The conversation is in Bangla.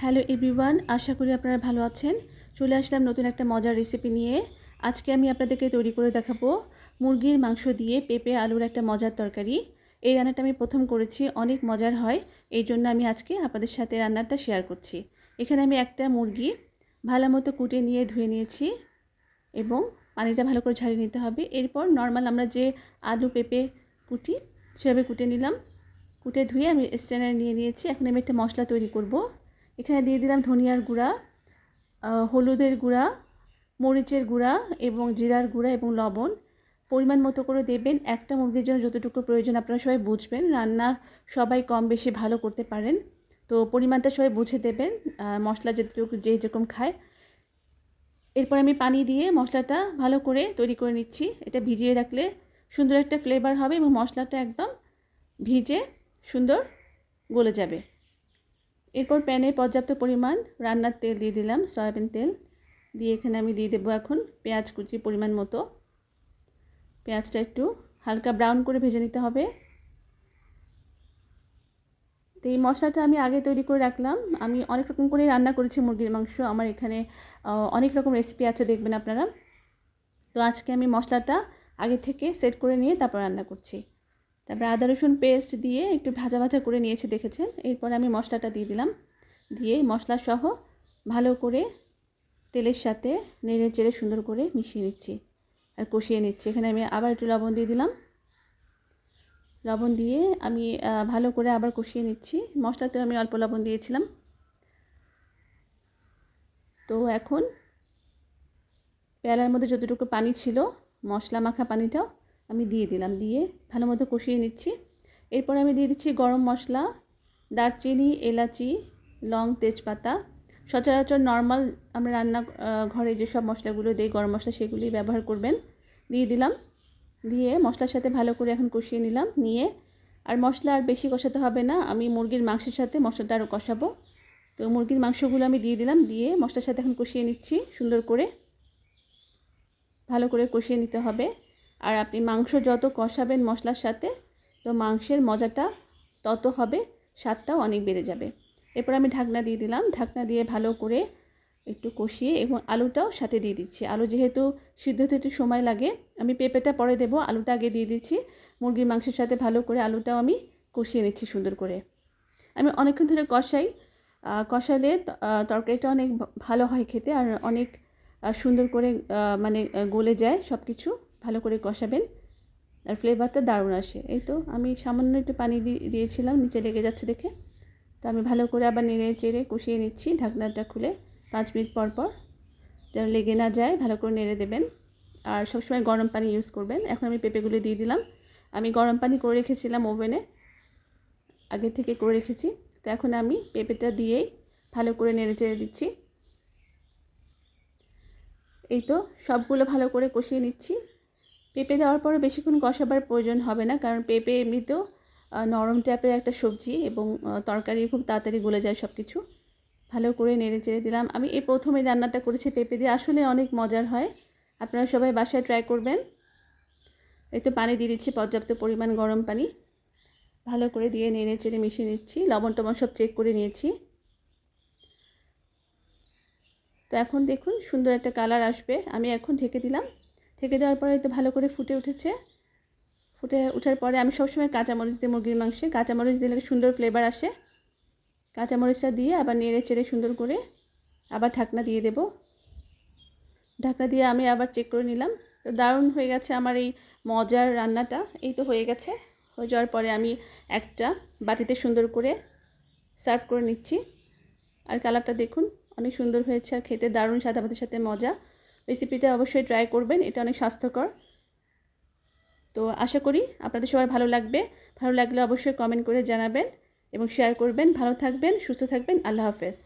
হ্যালো এভরিওয়ান, আশা করি আপনারা ভালো আছেন। চলে আসলাম নতুন একটা মজার রেসিপি নিয়ে। আজকে আমি আপনাদেরকে তৈরি করে দেখাবো মুরগির মাংস দিয়ে পেঁপে আলুর একটা মজার তরকারি। এই রান্নাটা আমি প্রথম করেছি, অনেক মজার হয়। এই জন্য আমি আজকে আপনাদের সাথে রান্নাটা শেয়ার করছি। এখানে আমি একটা মুরগি ভালো মতো কুটে নিয়ে ধুয়ে নিয়েছি এবং পানিটা ভালো করে ঝারিয়ে নিতে হবে। এরপর নর্মাল আমরা যে আলু পেঁপে কুটি সেভাবে কুটে নিলাম। কুটে ধুয়ে আমি স্ট্রেনারে নিয়ে নিয়েছি। এখন আমি একটা মশলা তৈরি করব। এখানে দিয়ে দিলাম ধনিয়ার গুঁড়া, হলুদের গুঁড়া, মরিচের গুঁড়া এবং জিরার গুঁড়া এবং লবণ পরিমাণ মতো করে দেবেন। একটা মুরগির জন্য যতটুকু প্রয়োজন আপনারা সবাই বুঝবেন, রান্না সবাই কম বেশি ভালো করতে পারেন, তো পরিমাণটা সবাই বুঝে দেবেন, মশলা যেটুকু যে যেরকম খায়। এরপর আমি পানি দিয়ে মশলাটা ভালো করে তৈরি করে নিচ্ছি। এটা ভিজিয়ে রাখলে সুন্দর একটা ফ্লেভার হবে এবং মশলাটা একদম ভিজে সুন্দর গলে যাবে। এরপর প্যানে পর্যাপ্ত পরিমাণ রান্নার তেল দিয়ে দিলাম, সয়াবিন তেল দিয়ে এখানে আমি দিয়ে দেবো এখন পেঁয়াজ কুচি পরিমাণ মতো। পেঁয়াজটা একটু হালকা ব্রাউন করে ভেজে নিতে হবে। তো এই মশলাটা আমি আগে তৈরি করে রাখলাম। আমি অনেক রকম করে রান্না করেছি মুরগির মাংস, আমার এখানে অনেক রকম রেসিপি আছে, দেখবেন আপনারা। তো আজকে আমি মশলাটা আগে থেকে সেট করে নিয়ে তারপর রান্না করছি। তারপর আদা রসুন পেস্ট দিয়ে একটু ভাজা ভাজা করে নিয়েছি, দেখেছেন। এরপর আমি মশলাটা দিয়ে দিলাম, দিয়ে মশলা সহ ভালো করে তেলের সাথে নেড়ে চেড়ে সুন্দর করে মিশিয়ে নিচ্ছি আর কষিয়ে নিচ্ছি। এখানে আমি আবার একটু লবণ দিয়ে দিলাম। লবণ দিয়ে আমি ভালো করে আবার কষিয়ে নিচ্ছি। মশলাতেও আমি অল্প লবণ দিয়েছিলাম। তো এখন পেয়ালার মধ্যে যতটুকু পানি ছিল, মশলা মাখা পানিটাও আমি দিয়ে দিলাম, দিয়ে ভালো মতো কষিয়ে নিচ্ছি। এরপর আমি দিয়ে দিচ্ছি গরম মশলা, দারচিনি, এলাচি, লং, তেজপাতা। সচরাচর নর্মাল আমরা রান্না ঘরে যেসব মশলাগুলো দিই গরম মশলা, সেগুলি ব্যবহার করবেন। দিয়ে দিলাম, দিয়ে মশলার সাথে ভালো করে এখন কষিয়ে নিলাম। নিয়ে আর মশলা আর বেশি কষাতে হবে না, আমি মুরগির মাংসের সাথে মশলাটা আরও কষাবো। তো মুরগির মাংসগুলো আমি দিয়ে দিলাম, দিয়ে মশলার সাথে এখন কষিয়ে নিচ্ছি সুন্দর করে, ভালো করে কষিয়ে নিতে হবে। আর আপনি মাংস যত কষাবেন মশলার সাথে, তো মাংসের মজাটা তত হবে, স্বাদটাও অনেক বেড়ে যাবে। এরপর আমি ঢাকনা দিয়ে দিলাম, ঢাকনা দিয়ে ভালো করে একটু কষিয়ে এবং আলুটাও সাথে দিয়ে দিচ্ছি। আলু যেহেতু সিদ্ধ হতে একটু সময় লাগে, আমি পেঁপেটা পরে দেবো, আলুটা আগে দিয়ে দিচ্ছি। মুরগির মাংসের সাথে ভালো করে আলুটাও আমি কষিয়ে নিচ্ছি সুন্দর করে। আমি অনেকক্ষণ ধরে কষাই, কষালে তরকারিটা অনেক ভালো হয় খেতে, আর অনেক সুন্দর করে মানে গলে যায় সব কিছু। ভালো করে কষাবেন আর ফ্লেভারটা দারুণ আসে। এই তো আমি সামান্য একটু পানি দিয়েছিলাম, নিচে লেগে যাচ্ছে দেখে। তো আমি ভালো করে আবার নেড়ে চেড়ে কষিয়ে নিচ্ছি, ঢাকনাটা খুলে 5 মিনিট পর পর, যেন লেগে না যায়। ভালো করে নেড়ে দেবেন আর সবসময় গরম পানি ইউজ করবেন। এখন আমি পেঁপেগুলো দিয়ে দিলাম। আমি গরম পানি করে রেখেছিলাম ওভেনে, আগে থেকে করে রেখেছি। তো এখন আমি পেঁপেটা দিয়েই ভালো করে নেড়ে চেড়ে দিচ্ছি। এই তো সবগুলো ভালো করে কষিয়ে নিচ্ছি। পেঁপে দেওয়ার পরে বেশিক্ষণ কষাবার প্রয়োজন হবে না, কারণ পেঁপে এমনিতেও নরম টাইপের একটা সবজি এবং তরকারি খুব তাড়াতাড়ি গলে যায় সব কিছু। ভালো করে নেড়ে চেড়ে দিলাম। আমি এই প্রথমে রান্নাটা করেছি পেঁপে দিয়ে, আসলে অনেক মজার হয়, আপনারা সবাই বাসায় ট্রাই করবেন। এই তো পানি দিয়ে দিচ্ছি, পর্যাপ্ত পরিমাণ গরম পানি, ভালো করে দিয়ে নেড়ে চেড়ে মিশিয়ে নিচ্ছি। লবণ টবণ সব চেক করে নিয়েছি। তো এখন দেখুন সুন্দর একটা কালার আসবে। আমি এখন ঢেকে দিলাম, ঢেকে দেওয়ার পরে তো ভালো করে ফুটে উঠেছে। ফুটে ওঠার পরে আমি সবসময় কাঁচামরিচ দিই মুরগির মাংসে, কাঁচামরিচ দিলে সুন্দর ফ্লেভার আসে। কাঁচামরিচটা দিয়ে আবার নেড়ে চেড়ে সুন্দর করে আবার ঢাকনা দিয়ে দেব। ঢাকনা দিয়ে আমি আবার চেক করে নিলাম। তো দারুণ হয়ে গেছে আমার এই মজার রান্নাটা। এই তো হয়ে গেছে। হয়ে যাওয়ার পরে আমি একটা বাটিতে সুন্দর করে সার্ভ করে নিচ্ছি। আর কালারটা দেখুন অনেক সুন্দর হয়েছে, আর খেতে দারুণ, সাদা ভাতের সাথে মজা। রেসিপিটা অবশ্যই ট্রাই করবেন, এটা অনেক স্বাস্থ্যকর। তো আশা করি আপনাদের সবার ভালো লাগবে। ভালো লাগলে অবশ্যই কমেন্ট করে জানাবেন এবং শেয়ার করবেন। ভালো থাকবেন, সুস্থ থাকবেন। আল্লাহ হাফেজ।